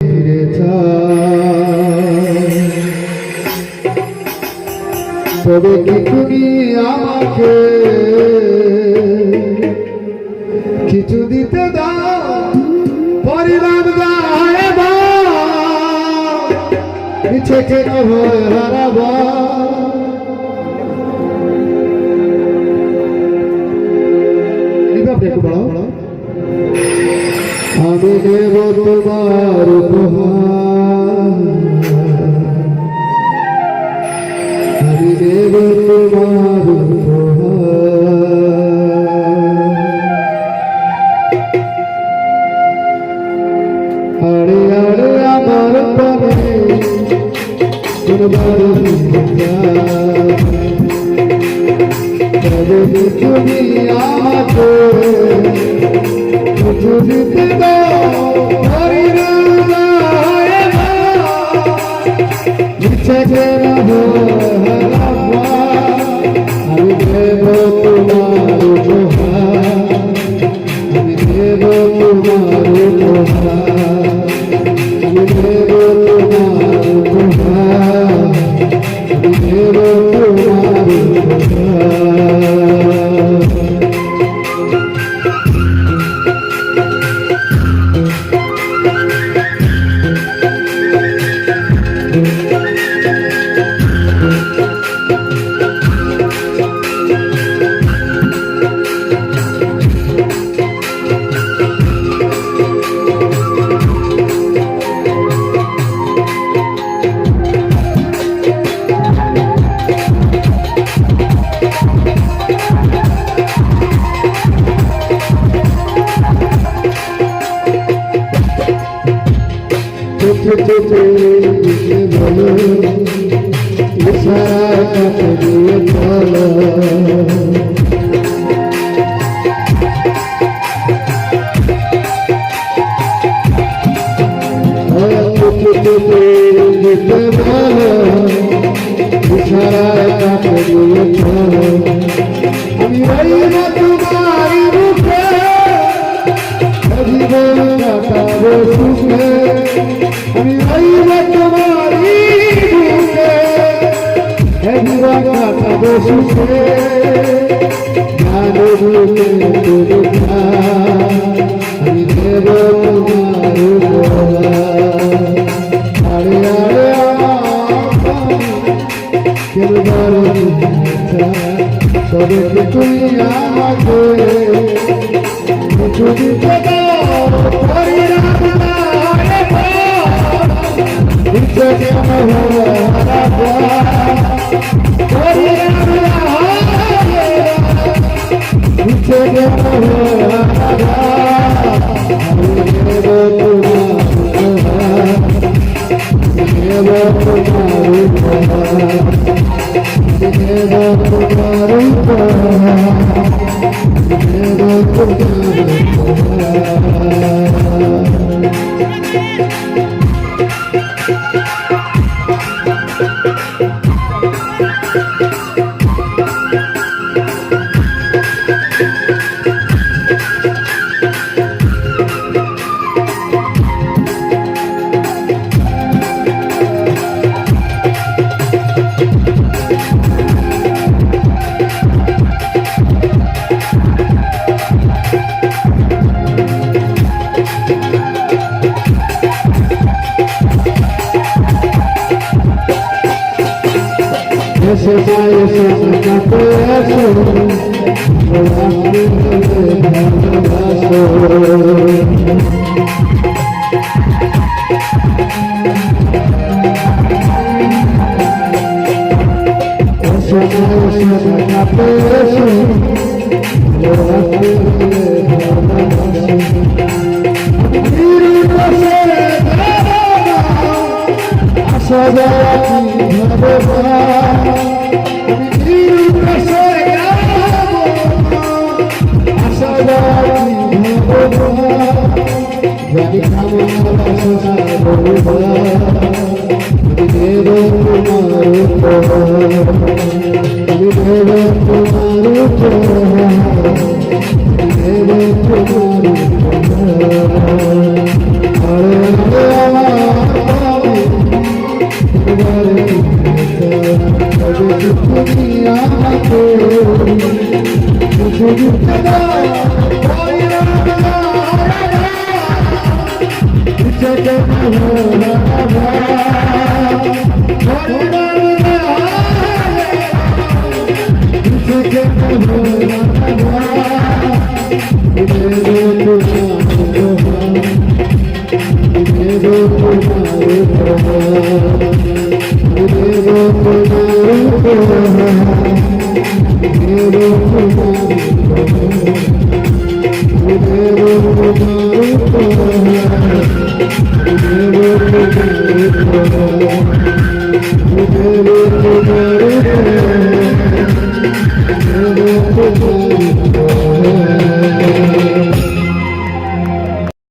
ফিরে তবে কি তুমি আমাকে কিছু দিতে দাও পরিবার ইচ্ছে কেন হয় হারাবা আমি দেব তোমার উপহার আমি দেব তোমার আরে আরে আমার প্রাণে তুমি আমাকে কিছু দিতে দাও ইচ্ছে কেন আমি দেব তোমার উপহার আমি দেব তোমার উপহার আমি দেব তোমার উপহার আমি দেব তোমার উপহার বলো ইশারা কাছে দিয়ে চলো ইশারা কাছে দিয়ে চলো আমি রইব তোমার রূপে জীবন কাটাবো সুখে আমি রইব তোমার রূপে জীবন কাটাবো সুখে জানো রূপে তুমি আমি দেব তোমার উপহার আরে আরে তবে তুমি আমাকে কিছু দিতে দাও ইচ্ছে কেন ইচ্ছে কেন এসে এসে কাছে আসো ভালোবাসো এসে এসে কাছে আসো সদা আমার তুমি আমাকে শুধু Thank you.